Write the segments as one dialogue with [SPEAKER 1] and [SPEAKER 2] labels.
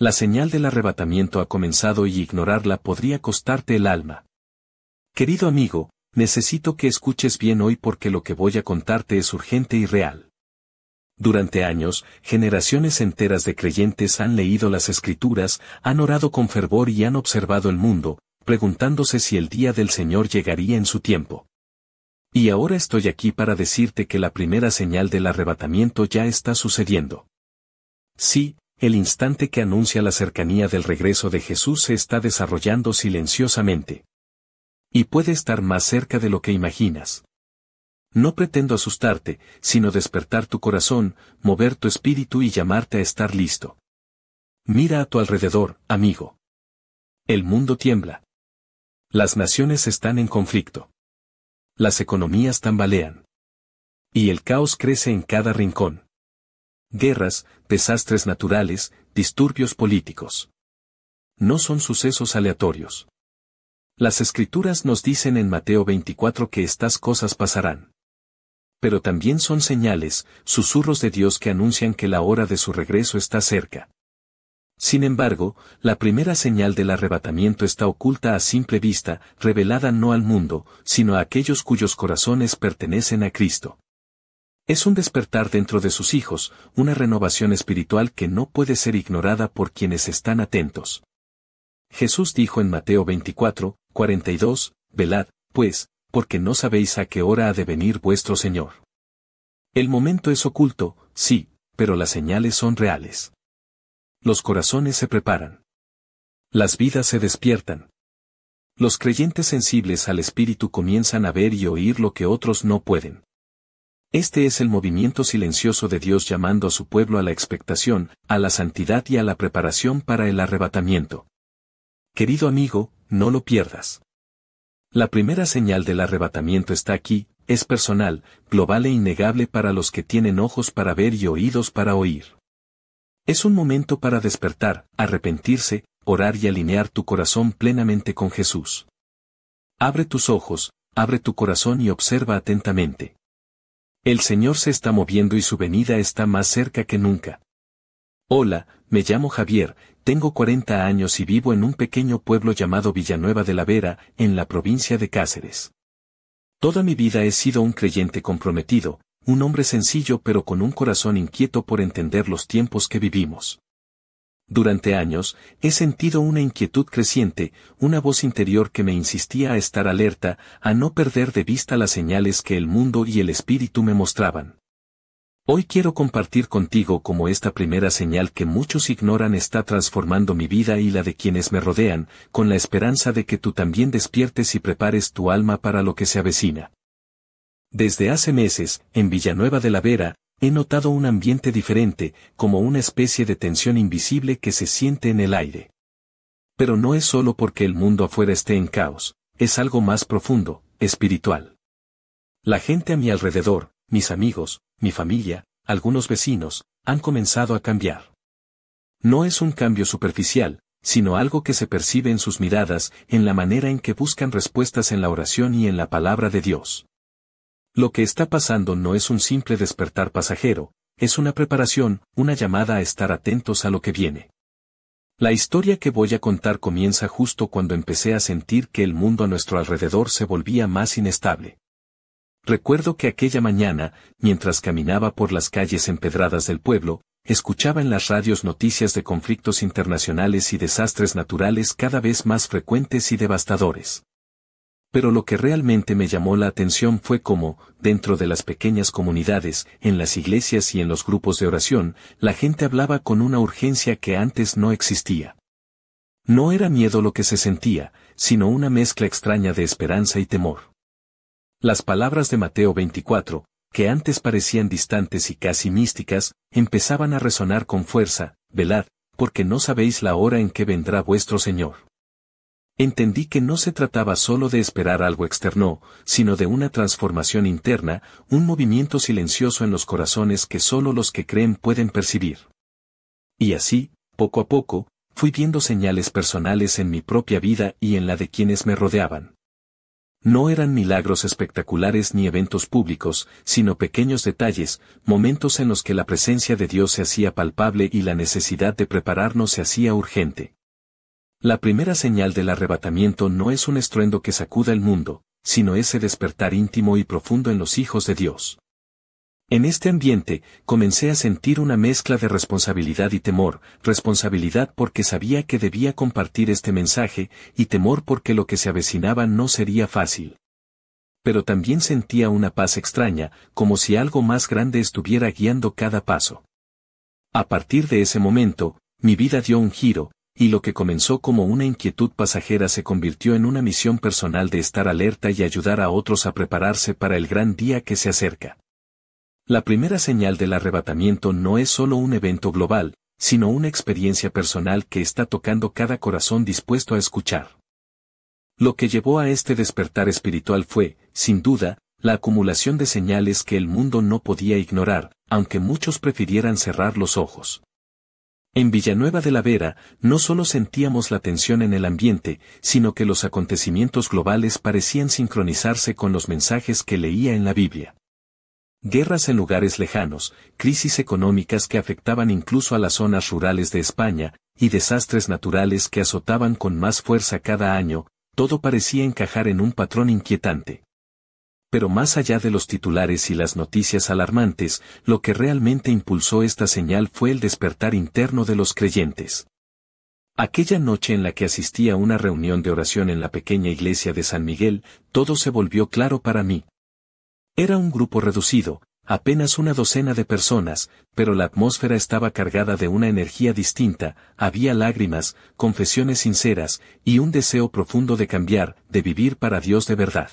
[SPEAKER 1] La señal del arrebatamiento ha comenzado y ignorarla podría costarte el alma. Querido amigo, necesito que escuches bien hoy porque lo que voy a contarte es urgente y real. Durante años, generaciones enteras de creyentes han leído las Escrituras, han orado con fervor y han observado el mundo, preguntándose si el día del Señor llegaría en su tiempo. Y ahora estoy aquí para decirte que la primera señal del arrebatamiento ya está sucediendo. Sí, el instante que anuncia la cercanía del regreso de Jesús se está desarrollando silenciosamente. Y puede estar más cerca de lo que imaginas. No pretendo asustarte, sino despertar tu corazón, mover tu espíritu y llamarte a estar listo. Mira a tu alrededor, amigo. El mundo tiembla. Las naciones están en conflicto. Las economías tambalean. Y el caos crece en cada rincón. Guerras, desastres naturales, disturbios políticos. No son sucesos aleatorios. Las Escrituras nos dicen en Mateo 24 que estas cosas pasarán. Pero también son señales, susurros de Dios que anuncian que la hora de su regreso está cerca. Sin embargo, la primera señal del arrebatamiento está oculta a simple vista, revelada no al mundo, sino a aquellos cuyos corazones pertenecen a Cristo. Es un despertar dentro de sus hijos, una renovación espiritual que no puede ser ignorada por quienes están atentos. Jesús dijo en Mateo 24, 42, velad, pues, porque no sabéis a qué hora ha de venir vuestro Señor. El momento es oculto, sí, pero las señales son reales. Los corazones se preparan. Las vidas se despiertan. Los creyentes sensibles al Espíritu comienzan a ver y oír lo que otros no pueden. Este es el movimiento silencioso de Dios llamando a su pueblo a la expectación, a la santidad y a la preparación para el arrebatamiento. Querido amigo, no lo pierdas. La primera señal del arrebatamiento está aquí, es personal, global e innegable para los que tienen ojos para ver y oídos para oír. Es un momento para despertar, arrepentirse, orar y alinear tu corazón plenamente con Jesús. Abre tus ojos, abre tu corazón y observa atentamente. El Señor se está moviendo y su venida está más cerca que nunca. Hola, me llamo Javier, tengo 40 años y vivo en un pequeño pueblo llamado Villanueva de la Vera, en la provincia de Cáceres. Toda mi vida he sido un creyente comprometido, un hombre sencillo pero con un corazón inquieto por entender los tiempos que vivimos. Durante años, he sentido una inquietud creciente, una voz interior que me insistía a estar alerta, a no perder de vista las señales que el mundo y el espíritu me mostraban. Hoy quiero compartir contigo cómo esta primera señal que muchos ignoran está transformando mi vida y la de quienes me rodean, con la esperanza de que tú también despiertes y prepares tu alma para lo que se avecina. Desde hace meses, en Villanueva de la Vera, he notado un ambiente diferente, como una especie de tensión invisible que se siente en el aire. Pero no es solo porque el mundo afuera esté en caos, es algo más profundo, espiritual. La gente a mi alrededor, mis amigos, mi familia, algunos vecinos, han comenzado a cambiar. No es un cambio superficial, sino algo que se percibe en sus miradas, en la manera en que buscan respuestas en la oración y en la palabra de Dios. Lo que está pasando no es un simple despertar pasajero, es una preparación, una llamada a estar atentos a lo que viene. La historia que voy a contar comienza justo cuando empecé a sentir que el mundo a nuestro alrededor se volvía más inestable. Recuerdo que aquella mañana, mientras caminaba por las calles empedradas del pueblo, escuchaba en las radios noticias de conflictos internacionales y desastres naturales cada vez más frecuentes y devastadores. Pero lo que realmente me llamó la atención fue cómo, dentro de las pequeñas comunidades, en las iglesias y en los grupos de oración, la gente hablaba con una urgencia que antes no existía. No era miedo lo que se sentía, sino una mezcla extraña de esperanza y temor. Las palabras de Mateo 24, que antes parecían distantes y casi místicas, empezaban a resonar con fuerza: velad, porque no sabéis la hora en que vendrá vuestro Señor. Entendí que no se trataba solo de esperar algo externo, sino de una transformación interna, un movimiento silencioso en los corazones que solo los que creen pueden percibir. Y así, poco a poco, fui viendo señales personales en mi propia vida y en la de quienes me rodeaban. No eran milagros espectaculares ni eventos públicos, sino pequeños detalles, momentos en los que la presencia de Dios se hacía palpable y la necesidad de prepararnos se hacía urgente. La primera señal del arrebatamiento no es un estruendo que sacuda el mundo, sino ese despertar íntimo y profundo en los hijos de Dios. En este ambiente, comencé a sentir una mezcla de responsabilidad y temor, responsabilidad porque sabía que debía compartir este mensaje, y temor porque lo que se avecinaba no sería fácil. Pero también sentía una paz extraña, como si algo más grande estuviera guiando cada paso. A partir de ese momento, mi vida dio un giro, y lo que comenzó como una inquietud pasajera se convirtió en una misión personal de estar alerta y ayudar a otros a prepararse para el gran día que se acerca. La primera señal del arrebatamiento no es solo un evento global, sino una experiencia personal que está tocando cada corazón dispuesto a escuchar. Lo que llevó a este despertar espiritual fue, sin duda, la acumulación de señales que el mundo no podía ignorar, aunque muchos prefirieran cerrar los ojos. En Villanueva de la Vera, no solo sentíamos la tensión en el ambiente, sino que los acontecimientos globales parecían sincronizarse con los mensajes que leía en la Biblia. Guerras en lugares lejanos, crisis económicas que afectaban incluso a las zonas rurales de España, y desastres naturales que azotaban con más fuerza cada año, todo parecía encajar en un patrón inquietante. Pero más allá de los titulares y las noticias alarmantes, lo que realmente impulsó esta señal fue el despertar interno de los creyentes. Aquella noche en la que asistí a una reunión de oración en la pequeña iglesia de San Miguel, todo se volvió claro para mí. Era un grupo reducido, apenas una docena de personas, pero la atmósfera estaba cargada de una energía distinta, había lágrimas, confesiones sinceras, y un deseo profundo de cambiar, de vivir para Dios de verdad.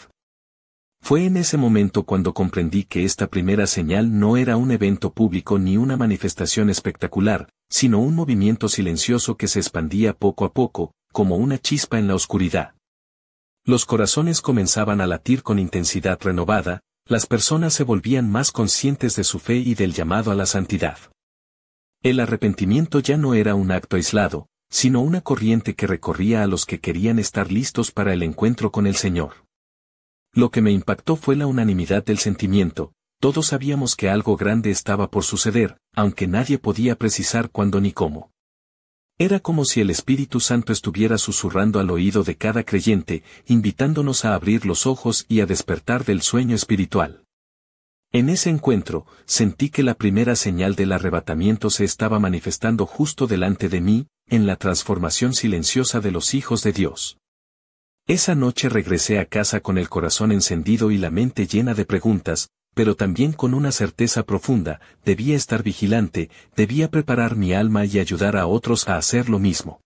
[SPEAKER 1] Fue en ese momento cuando comprendí que esta primera señal no era un evento público ni una manifestación espectacular, sino un movimiento silencioso que se expandía poco a poco, como una chispa en la oscuridad. Los corazones comenzaban a latir con intensidad renovada, las personas se volvían más conscientes de su fe y del llamado a la santidad. El arrepentimiento ya no era un acto aislado, sino una corriente que recorría a los que querían estar listos para el encuentro con el Señor. Lo que me impactó fue la unanimidad del sentimiento, todos sabíamos que algo grande estaba por suceder, aunque nadie podía precisar cuándo ni cómo. Era como si el Espíritu Santo estuviera susurrando al oído de cada creyente, invitándonos a abrir los ojos y a despertar del sueño espiritual. En ese encuentro, sentí que la primera señal del arrebatamiento se estaba manifestando justo delante de mí, en la transformación silenciosa de los hijos de Dios. Esa noche regresé a casa con el corazón encendido y la mente llena de preguntas, pero también con una certeza profunda, debía estar vigilante, debía preparar mi alma y ayudar a otros a hacer lo mismo.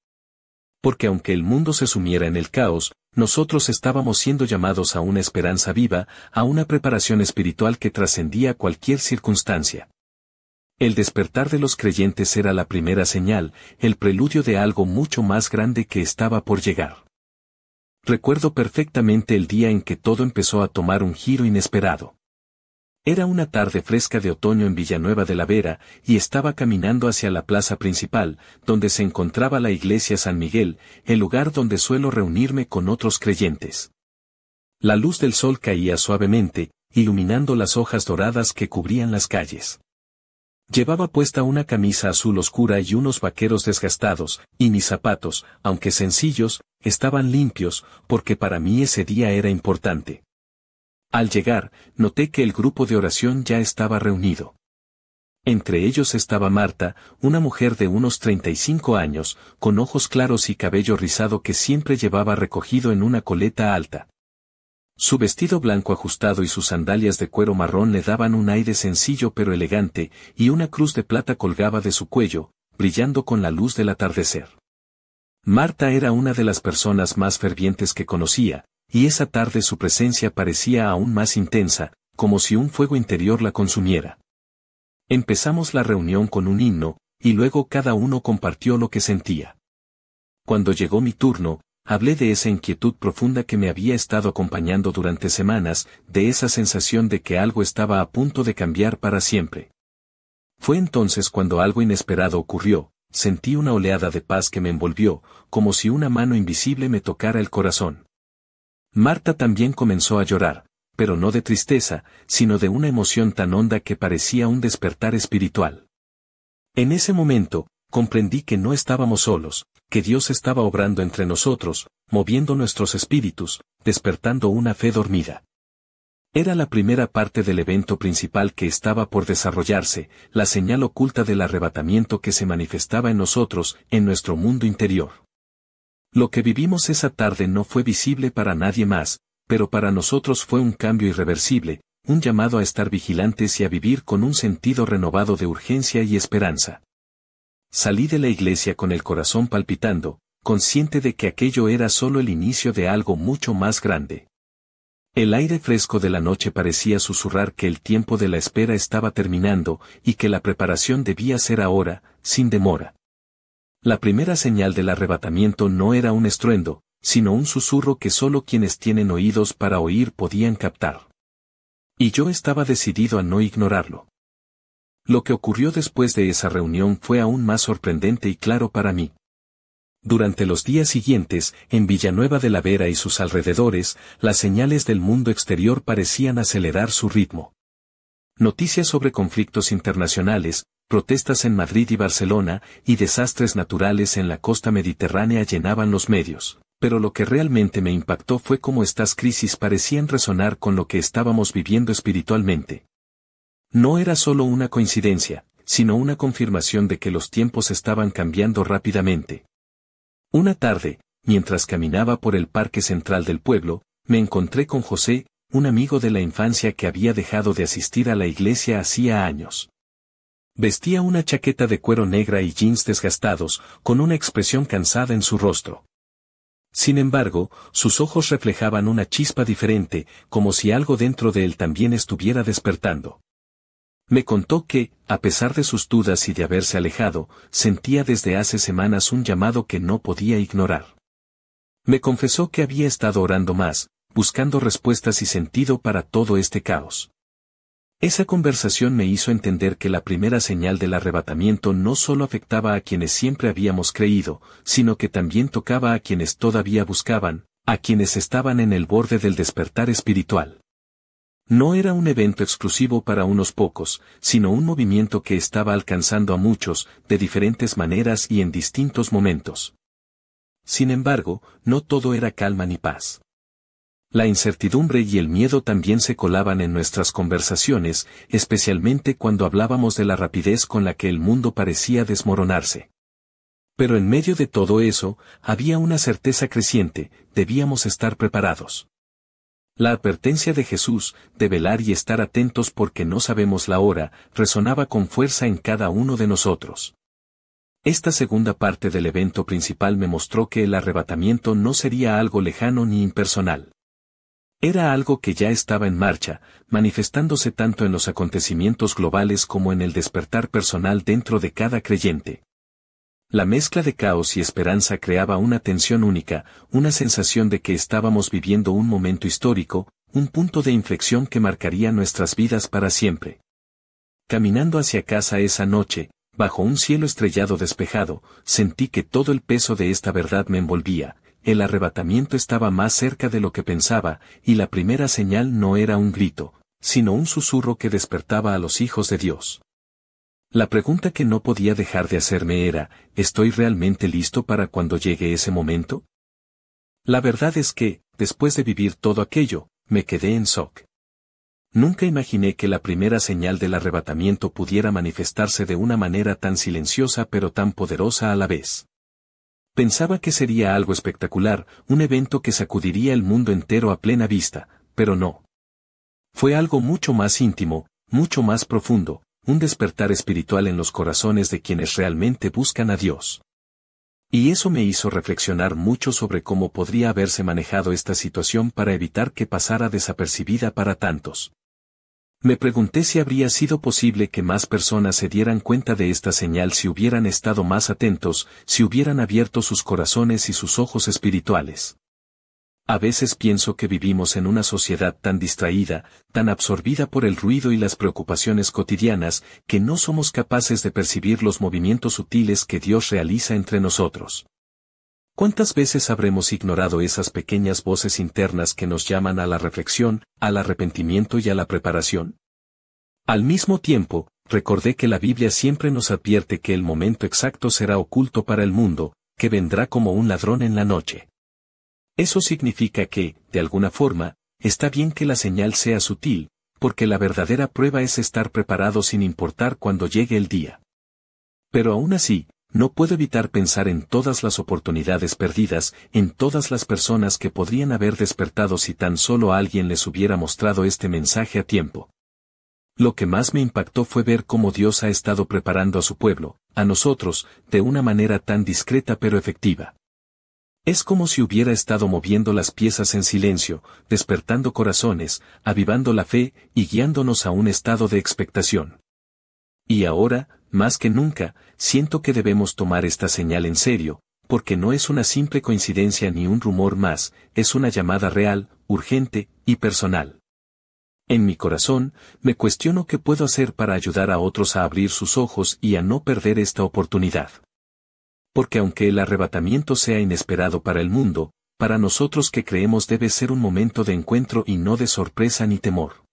[SPEAKER 1] Porque aunque el mundo se sumiera en el caos, nosotros estábamos siendo llamados a una esperanza viva, a una preparación espiritual que trascendía cualquier circunstancia. El despertar de los creyentes era la primera señal, el preludio de algo mucho más grande que estaba por llegar. Recuerdo perfectamente el día en que todo empezó a tomar un giro inesperado. Era una tarde fresca de otoño en Villanueva de la Vera, y estaba caminando hacia la plaza principal, donde se encontraba la iglesia San Miguel, el lugar donde suelo reunirme con otros creyentes. La luz del sol caía suavemente, iluminando las hojas doradas que cubrían las calles. Llevaba puesta una camisa azul oscura y unos vaqueros desgastados, y mis zapatos, aunque sencillos, estaban limpios, porque para mí ese día era importante. Al llegar, noté que el grupo de oración ya estaba reunido. Entre ellos estaba Marta, una mujer de unos 35 años, con ojos claros y cabello rizado que siempre llevaba recogido en una coleta alta. Su vestido blanco ajustado y sus sandalias de cuero marrón le daban un aire sencillo pero elegante, y una cruz de plata colgaba de su cuello, brillando con la luz del atardecer. Marta era una de las personas más fervientes que conocía, y esa tarde su presencia parecía aún más intensa, como si un fuego interior la consumiera. Empezamos la reunión con un himno, y luego cada uno compartió lo que sentía. Cuando llegó mi turno, hablé de esa inquietud profunda que me había estado acompañando durante semanas, de esa sensación de que algo estaba a punto de cambiar para siempre. Fue entonces cuando algo inesperado ocurrió, sentí una oleada de paz que me envolvió, como si una mano invisible me tocara el corazón. Marta también comenzó a llorar, pero no de tristeza, sino de una emoción tan honda que parecía un despertar espiritual. En ese momento, comprendí que no estábamos solos, que Dios estaba obrando entre nosotros, moviendo nuestros espíritus, despertando una fe dormida. Era la primera parte del evento principal que estaba por desarrollarse, la señal oculta del arrebatamiento que se manifestaba en nosotros, en nuestro mundo interior. Lo que vivimos esa tarde no fue visible para nadie más, pero para nosotros fue un cambio irreversible, un llamado a estar vigilantes y a vivir con un sentido renovado de urgencia y esperanza. Salí de la iglesia con el corazón palpitando, consciente de que aquello era solo el inicio de algo mucho más grande. El aire fresco de la noche parecía susurrar que el tiempo de la espera estaba terminando y que la preparación debía ser ahora, sin demora. La primera señal del arrebatamiento no era un estruendo, sino un susurro que solo quienes tienen oídos para oír podían captar. Y yo estaba decidido a no ignorarlo. Lo que ocurrió después de esa reunión fue aún más sorprendente y claro para mí. Durante los días siguientes, en Villanueva de la Vera y sus alrededores, las señales del mundo exterior parecían acelerar su ritmo. Noticias sobre conflictos internacionales, protestas en Madrid y Barcelona, y desastres naturales en la costa mediterránea llenaban los medios, pero lo que realmente me impactó fue cómo estas crisis parecían resonar con lo que estábamos viviendo espiritualmente. No era solo una coincidencia, sino una confirmación de que los tiempos estaban cambiando rápidamente. Una tarde, mientras caminaba por el parque central del pueblo, me encontré con José, un amigo de la infancia que había dejado de asistir a la iglesia hacía años. Vestía una chaqueta de cuero negra y jeans desgastados, con una expresión cansada en su rostro. Sin embargo, sus ojos reflejaban una chispa diferente, como si algo dentro de él también estuviera despertando. Me contó que, a pesar de sus dudas y de haberse alejado, sentía desde hace semanas un llamado que no podía ignorar. Me confesó que había estado orando más, buscando respuestas y sentido para todo este caos. Esa conversación me hizo entender que la primera señal del arrebatamiento no solo afectaba a quienes siempre habíamos creído, sino que también tocaba a quienes todavía buscaban, a quienes estaban en el borde del despertar espiritual. No era un evento exclusivo para unos pocos, sino un movimiento que estaba alcanzando a muchos, de diferentes maneras y en distintos momentos. Sin embargo, no todo era calma ni paz. La incertidumbre y el miedo también se colaban en nuestras conversaciones, especialmente cuando hablábamos de la rapidez con la que el mundo parecía desmoronarse. Pero en medio de todo eso, había una certeza creciente: debíamos estar preparados. La advertencia de Jesús, de velar y estar atentos porque no sabemos la hora, resonaba con fuerza en cada uno de nosotros. Esta segunda parte del evento principal me mostró que el arrebatamiento no sería algo lejano ni impersonal. Era algo que ya estaba en marcha, manifestándose tanto en los acontecimientos globales como en el despertar personal dentro de cada creyente. La mezcla de caos y esperanza creaba una tensión única, una sensación de que estábamos viviendo un momento histórico, un punto de inflexión que marcaría nuestras vidas para siempre. Caminando hacia casa esa noche, bajo un cielo estrellado despejado, sentí que todo el peso de esta verdad me envolvía. El arrebatamiento estaba más cerca de lo que pensaba, y la primera señal no era un grito, sino un susurro que despertaba a los hijos de Dios. La pregunta que no podía dejar de hacerme era: ¿estoy realmente listo para cuando llegue ese momento? La verdad es que, después de vivir todo aquello, me quedé en shock. Nunca imaginé que la primera señal del arrebatamiento pudiera manifestarse de una manera tan silenciosa pero tan poderosa a la vez. Pensaba que sería algo espectacular, un evento que sacudiría el mundo entero a plena vista, pero no. Fue algo mucho más íntimo, mucho más profundo, un despertar espiritual en los corazones de quienes realmente buscan a Dios. Y eso me hizo reflexionar mucho sobre cómo podría haberse manejado esta situación para evitar que pasara desapercibida para tantos. Me pregunté si habría sido posible que más personas se dieran cuenta de esta señal si hubieran estado más atentos, si hubieran abierto sus corazones y sus ojos espirituales. A veces pienso que vivimos en una sociedad tan distraída, tan absorbida por el ruido y las preocupaciones cotidianas, que no somos capaces de percibir los movimientos sutiles que Dios realiza entre nosotros. ¿Cuántas veces habremos ignorado esas pequeñas voces internas que nos llaman a la reflexión, al arrepentimiento y a la preparación? Al mismo tiempo, recordé que la Biblia siempre nos advierte que el momento exacto será oculto para el mundo, que vendrá como un ladrón en la noche. Eso significa que, de alguna forma, está bien que la señal sea sutil, porque la verdadera prueba es estar preparado sin importar cuándo llegue el día. Pero aún así, no puedo evitar pensar en todas las oportunidades perdidas, en todas las personas que podrían haber despertado si tan solo alguien les hubiera mostrado este mensaje a tiempo. Lo que más me impactó fue ver cómo Dios ha estado preparando a su pueblo, a nosotros, de una manera tan discreta pero efectiva. Es como si hubiera estado moviendo las piezas en silencio, despertando corazones, avivando la fe y guiándonos a un estado de expectación. Y ahora, más que nunca, siento que debemos tomar esta señal en serio, porque no es una simple coincidencia ni un rumor más, es una llamada real, urgente y personal. En mi corazón, me cuestiono qué puedo hacer para ayudar a otros a abrir sus ojos y a no perder esta oportunidad. Porque aunque el arrebatamiento sea inesperado para el mundo, para nosotros que creemos debe ser un momento de encuentro y no de sorpresa ni temor.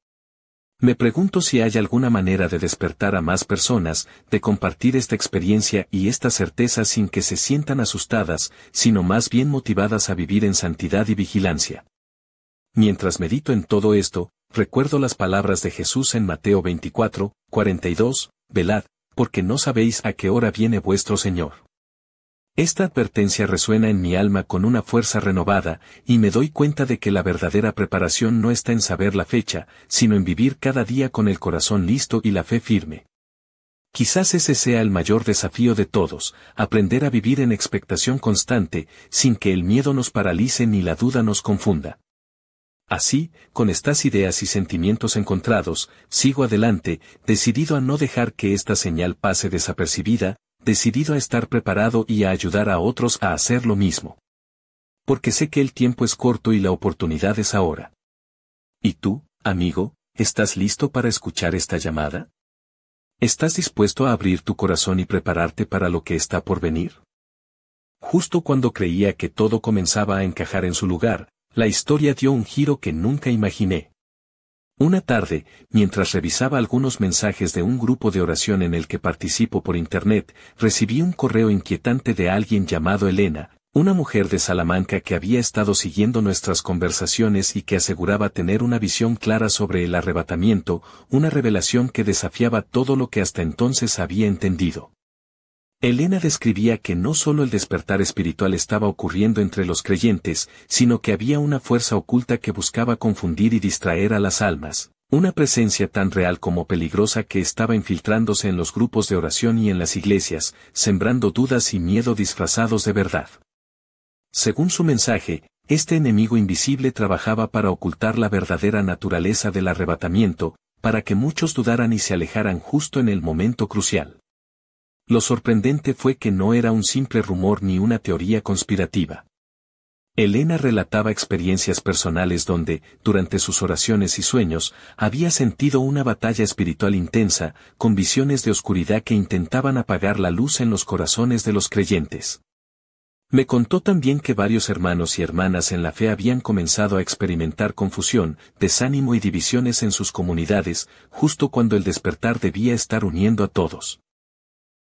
[SPEAKER 1] Me pregunto si hay alguna manera de despertar a más personas, de compartir esta experiencia y esta certeza sin que se sientan asustadas, sino más bien motivadas a vivir en santidad y vigilancia. Mientras medito en todo esto, recuerdo las palabras de Jesús en Mateo 24, 42, velad, porque no sabéis a qué hora viene vuestro Señor. Esta advertencia resuena en mi alma con una fuerza renovada, y me doy cuenta de que la verdadera preparación no está en saber la fecha, sino en vivir cada día con el corazón listo y la fe firme. Quizás ese sea el mayor desafío de todos, aprender a vivir en expectación constante, sin que el miedo nos paralice ni la duda nos confunda. Así, con estas ideas y sentimientos encontrados, sigo adelante, decidido a no dejar que esta señal pase desapercibida, decidido a estar preparado y a ayudar a otros a hacer lo mismo. Porque sé que el tiempo es corto y la oportunidad es ahora. ¿Y tú, amigo, estás listo para escuchar esta llamada? ¿Estás dispuesto a abrir tu corazón y prepararte para lo que está por venir? Justo cuando creía que todo comenzaba a encajar en su lugar, la historia dio un giro que nunca imaginé. Una tarde, mientras revisaba algunos mensajes de un grupo de oración en el que participo por internet, recibí un correo inquietante de alguien llamado Elena, una mujer de Salamanca que había estado siguiendo nuestras conversaciones y que aseguraba tener una visión clara sobre el arrebatamiento, una revelación que desafiaba todo lo que hasta entonces había entendido. Elena describía que no solo el despertar espiritual estaba ocurriendo entre los creyentes, sino que había una fuerza oculta que buscaba confundir y distraer a las almas, una presencia tan real como peligrosa que estaba infiltrándose en los grupos de oración y en las iglesias, sembrando dudas y miedo disfrazados de verdad. Según su mensaje, este enemigo invisible trabajaba para ocultar la verdadera naturaleza del arrebatamiento, para que muchos dudaran y se alejaran justo en el momento crucial. Lo sorprendente fue que no era un simple rumor ni una teoría conspirativa. Elena relataba experiencias personales donde, durante sus oraciones y sueños, había sentido una batalla espiritual intensa, con visiones de oscuridad que intentaban apagar la luz en los corazones de los creyentes. Me contó también que varios hermanos y hermanas en la fe habían comenzado a experimentar confusión, desánimo y divisiones en sus comunidades, justo cuando el despertar debía estar uniendo a todos.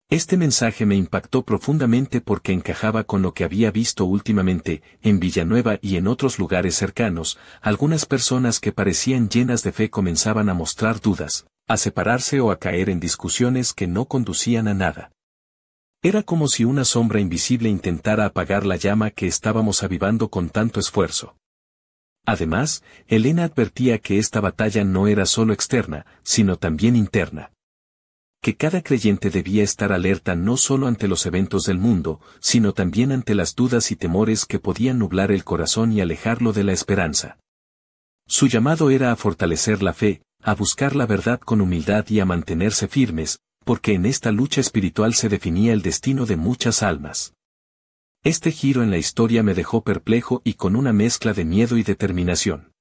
[SPEAKER 1] Este mensaje me impactó profundamente porque encajaba con lo que había visto últimamente, en Villanueva y en otros lugares cercanos. Algunas personas que parecían llenas de fe comenzaban a mostrar dudas, a separarse o a caer en discusiones que no conducían a nada. Era como si una sombra invisible intentara apagar la llama que estábamos avivando con tanto esfuerzo. Además, Elena advertía que esta batalla no era solo externa, sino también interna. Que cada creyente debía estar alerta no solo ante los eventos del mundo, sino también ante las dudas y temores que podían nublar el corazón y alejarlo de la esperanza. Su llamado era a fortalecer la fe, a buscar la verdad con humildad y a mantenerse firmes, porque en esta lucha espiritual se definía el destino de muchas almas. Este giro en la historia me dejó perplejo y con una mezcla de miedo y determinación.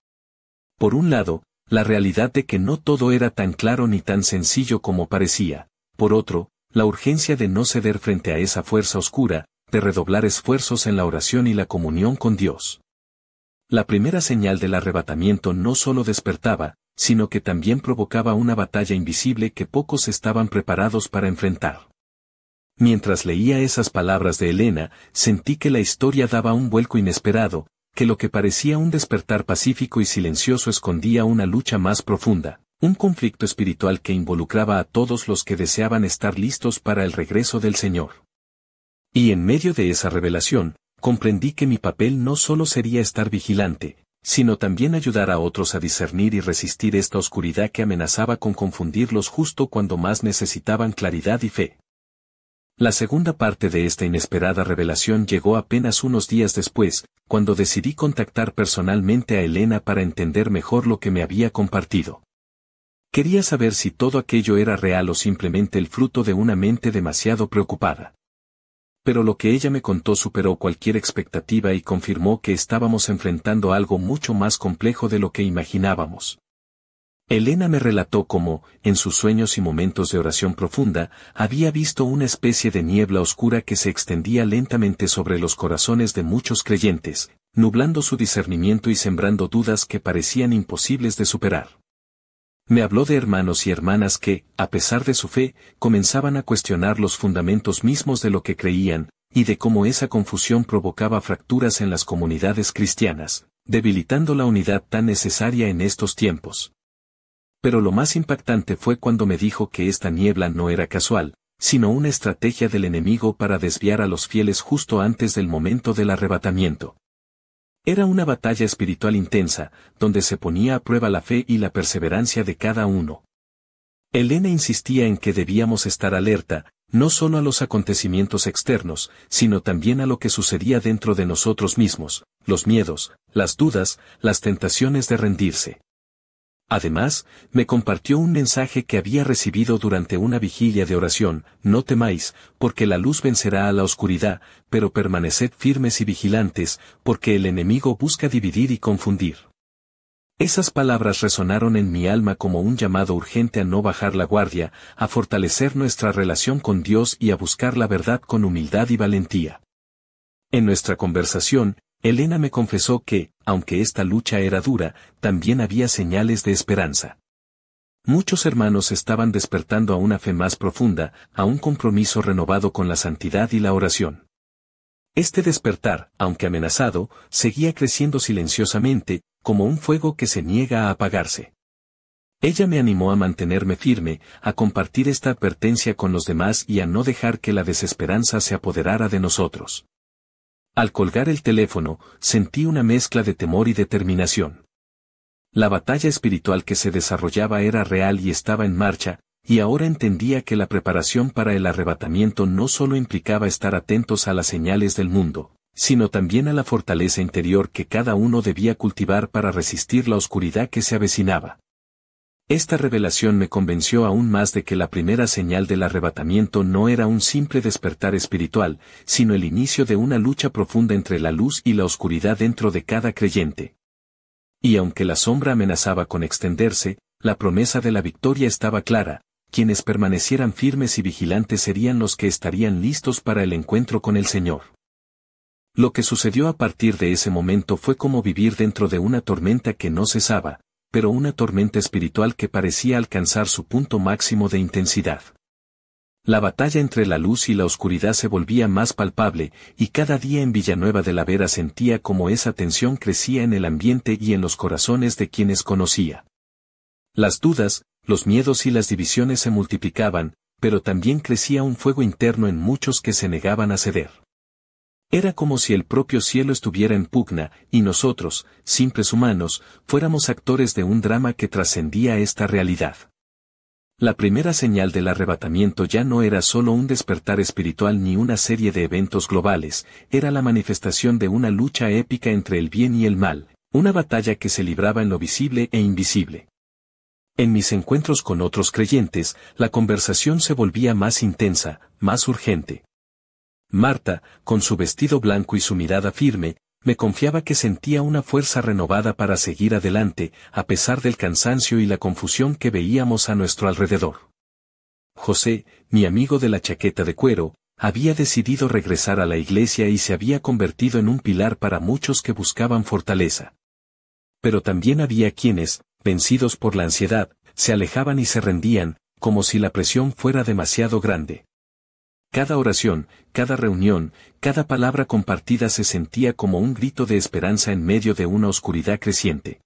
[SPEAKER 1] Por un lado, la realidad de que no todo era tan claro ni tan sencillo como parecía. Por otro, la urgencia de no ceder frente a esa fuerza oscura, de redoblar esfuerzos en la oración y la comunión con Dios. La primera señal del arrebatamiento no solo despertaba, sino que también provocaba una batalla invisible que pocos estaban preparados para enfrentar. Mientras leía esas palabras de Elena, sentí que la historia daba un vuelco inesperado, que lo que parecía un despertar pacífico y silencioso escondía una lucha más profunda, un conflicto espiritual que involucraba a todos los que deseaban estar listos para el regreso del Señor. Y en medio de esa revelación, comprendí que mi papel no solo sería estar vigilante, sino también ayudar a otros a discernir y resistir esta oscuridad que amenazaba con confundirlos justo cuando más necesitaban claridad y fe. La segunda parte de esta inesperada revelación llegó apenas unos días después, cuando decidí contactar personalmente a Elena para entender mejor lo que me había compartido. Quería saber si todo aquello era real o simplemente el fruto de una mente demasiado preocupada. Pero lo que ella me contó superó cualquier expectativa y confirmó que estábamos enfrentando algo mucho más complejo de lo que imaginábamos. Elena me relató cómo, en sus sueños y momentos de oración profunda, había visto una especie de niebla oscura que se extendía lentamente sobre los corazones de muchos creyentes, nublando su discernimiento y sembrando dudas que parecían imposibles de superar. Me habló de hermanos y hermanas que, a pesar de su fe, comenzaban a cuestionar los fundamentos mismos de lo que creían, y de cómo esa confusión provocaba fracturas en las comunidades cristianas, debilitando la unidad tan necesaria en estos tiempos. Pero lo más impactante fue cuando me dijo que esta niebla no era casual, sino una estrategia del enemigo para desviar a los fieles justo antes del momento del arrebatamiento. Era una batalla espiritual intensa, donde se ponía a prueba la fe y la perseverancia de cada uno. Elena insistía en que debíamos estar alerta, no solo a los acontecimientos externos, sino también a lo que sucedía dentro de nosotros mismos, los miedos, las dudas, las tentaciones de rendirse. Además, me compartió un mensaje que había recibido durante una vigilia de oración: no temáis, porque la luz vencerá a la oscuridad, pero permaneced firmes y vigilantes, porque el enemigo busca dividir y confundir. Esas palabras resonaron en mi alma como un llamado urgente a no bajar la guardia, a fortalecer nuestra relación con Dios y a buscar la verdad con humildad y valentía. En nuestra conversación, Elena me confesó que, aunque esta lucha era dura, también había señales de esperanza. Muchos hermanos estaban despertando a una fe más profunda, a un compromiso renovado con la santidad y la oración. Este despertar, aunque amenazado, seguía creciendo silenciosamente, como un fuego que se niega a apagarse. Ella me animó a mantenerme firme, a compartir esta advertencia con los demás y a no dejar que la desesperanza se apoderara de nosotros. Al colgar el teléfono, sentí una mezcla de temor y determinación. La batalla espiritual que se desarrollaba era real y estaba en marcha, y ahora entendía que la preparación para el arrebatamiento no solo implicaba estar atentos a las señales del mundo, sino también a la fortaleza interior que cada uno debía cultivar para resistir la oscuridad que se avecinaba. Esta revelación me convenció aún más de que la primera señal del arrebatamiento no era un simple despertar espiritual, sino el inicio de una lucha profunda entre la luz y la oscuridad dentro de cada creyente. Y aunque la sombra amenazaba con extenderse, la promesa de la victoria estaba clara: quienes permanecieran firmes y vigilantes serían los que estarían listos para el encuentro con el Señor. Lo que sucedió a partir de ese momento fue como vivir dentro de una tormenta que no cesaba, pero una tormenta espiritual que parecía alcanzar su punto máximo de intensidad. La batalla entre la luz y la oscuridad se volvía más palpable, y cada día en Villanueva de la Vera sentía como esa tensión crecía en el ambiente y en los corazones de quienes conocía. Las dudas, los miedos y las divisiones se multiplicaban, pero también crecía un fuego interno en muchos que se negaban a ceder. Era como si el propio cielo estuviera en pugna, y nosotros, simples humanos, fuéramos actores de un drama que trascendía esta realidad. La primera señal del arrebatamiento ya no era solo un despertar espiritual ni una serie de eventos globales, era la manifestación de una lucha épica entre el bien y el mal, una batalla que se libraba en lo visible e invisible. En mis encuentros con otros creyentes, la conversación se volvía más intensa, más urgente. Marta, con su vestido blanco y su mirada firme, me confiaba que sentía una fuerza renovada para seguir adelante, a pesar del cansancio y la confusión que veíamos a nuestro alrededor. José, mi amigo de la chaqueta de cuero, había decidido regresar a la iglesia y se había convertido en un pilar para muchos que buscaban fortaleza. Pero también había quienes, vencidos por la ansiedad, se alejaban y se rendían, como si la presión fuera demasiado grande. Cada oración, cada reunión, cada palabra compartida se sentía como un grito de esperanza en medio de una oscuridad creciente.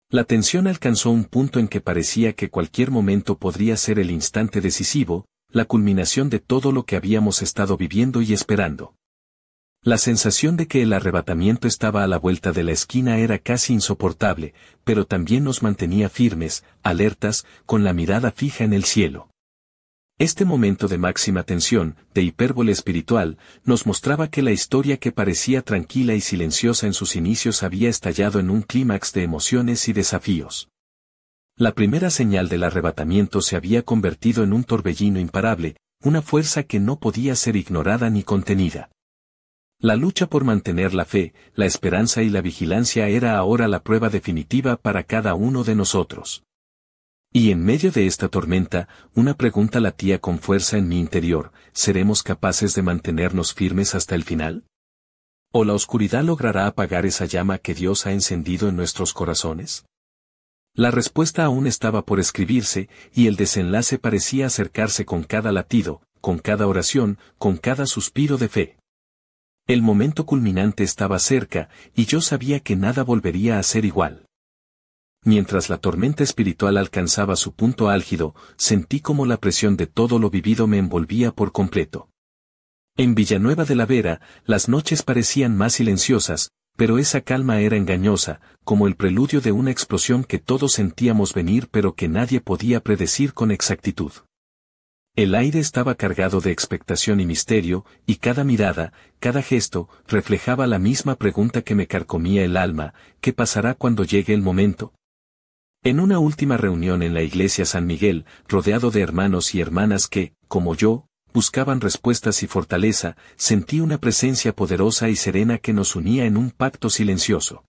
[SPEAKER 1] La tensión alcanzó un punto en que parecía que cualquier momento podría ser el instante decisivo, la culminación de todo lo que habíamos estado viviendo y esperando. La sensación de que el arrebatamiento estaba a la vuelta de la esquina era casi insoportable, pero también nos mantenía firmes, alertas, con la mirada fija en el cielo. Este momento de máxima tensión, de hipérbole espiritual, nos mostraba que la historia que parecía tranquila y silenciosa en sus inicios había estallado en un clímax de emociones y desafíos. La primera señal del arrebatamiento se había convertido en un torbellino imparable, una fuerza que no podía ser ignorada ni contenida. La lucha por mantener la fe, la esperanza y la vigilancia era ahora la prueba definitiva para cada uno de nosotros. Y en medio de esta tormenta, una pregunta latía con fuerza en mi interior: ¿seremos capaces de mantenernos firmes hasta el final? ¿O la oscuridad logrará apagar esa llama que Dios ha encendido en nuestros corazones? La respuesta aún estaba por escribirse, y el desenlace parecía acercarse con cada latido, con cada oración, con cada suspiro de fe. El momento culminante estaba cerca, y yo sabía que nada volvería a ser igual. Mientras la tormenta espiritual alcanzaba su punto álgido, sentí como la presión de todo lo vivido me envolvía por completo. En Villanueva de la Vera, las noches parecían más silenciosas, pero esa calma era engañosa, como el preludio de una explosión que todos sentíamos venir pero que nadie podía predecir con exactitud. El aire estaba cargado de expectación y misterio, y cada mirada, cada gesto, reflejaba la misma pregunta que me carcomía el alma: ¿qué pasará cuando llegue el momento? En una última reunión en la iglesia San Miguel, rodeado de hermanos y hermanas que, como yo, buscaban respuestas y fortaleza, sentí una presencia poderosa y serena que nos unía en un pacto silencioso.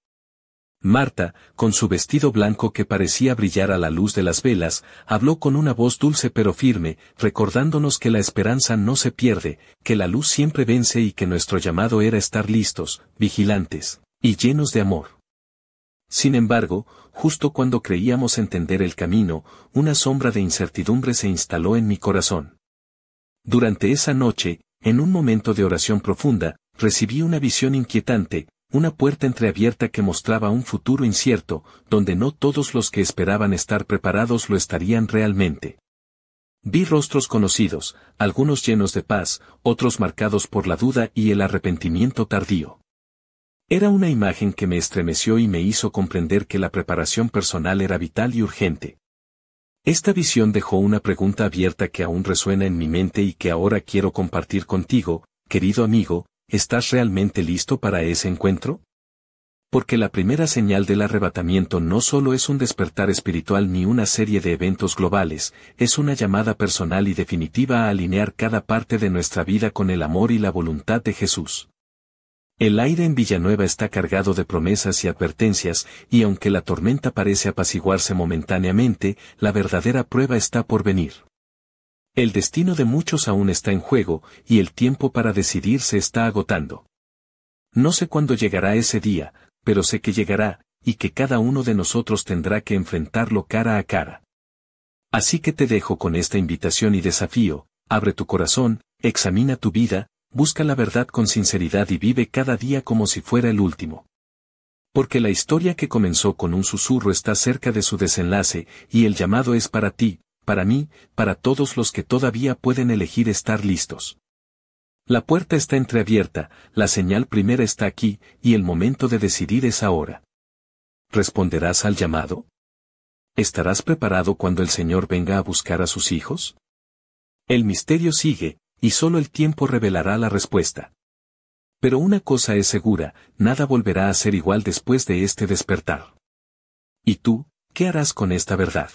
[SPEAKER 1] Marta, con su vestido blanco que parecía brillar a la luz de las velas, habló con una voz dulce pero firme, recordándonos que la esperanza no se pierde, que la luz siempre vence y que nuestro llamado era estar listos, vigilantes, y llenos de amor. Sin embargo, justo cuando creíamos entender el camino, una sombra de incertidumbre se instaló en mi corazón. Durante esa noche, en un momento de oración profunda, recibí una visión inquietante, una puerta entreabierta que mostraba un futuro incierto, donde no todos los que esperaban estar preparados lo estarían realmente. Vi rostros conocidos, algunos llenos de paz, otros marcados por la duda y el arrepentimiento tardío. Era una imagen que me estremeció y me hizo comprender que la preparación personal era vital y urgente. Esta visión dejó una pregunta abierta que aún resuena en mi mente y que ahora quiero compartir contigo, querido amigo: ¿estás realmente listo para ese encuentro? Porque la primera señal del arrebatamiento no solo es un despertar espiritual ni una serie de eventos globales, es una llamada personal y definitiva a alinear cada parte de nuestra vida con el amor y la voluntad de Jesús. El aire en Villanueva está cargado de promesas y advertencias, y aunque la tormenta parece apaciguarse momentáneamente, la verdadera prueba está por venir. El destino de muchos aún está en juego, y el tiempo para decidir se está agotando. No sé cuándo llegará ese día, pero sé que llegará, y que cada uno de nosotros tendrá que enfrentarlo cara a cara. Así que te dejo con esta invitación y desafío: abre tu corazón, examina tu vida, busca la verdad con sinceridad y vive cada día como si fuera el último. Porque la historia que comenzó con un susurro está cerca de su desenlace, y el llamado es para ti, para mí, para todos los que todavía pueden elegir estar listos. La puerta está entreabierta, la señal primera está aquí, y el momento de decidir es ahora. ¿Responderás al llamado? ¿Estarás preparado cuando el Señor venga a buscar a sus hijos? El misterio sigue, y solo el tiempo revelará la respuesta. Pero una cosa es segura: nada volverá a ser igual después de este despertar. ¿Y tú, qué harás con esta verdad?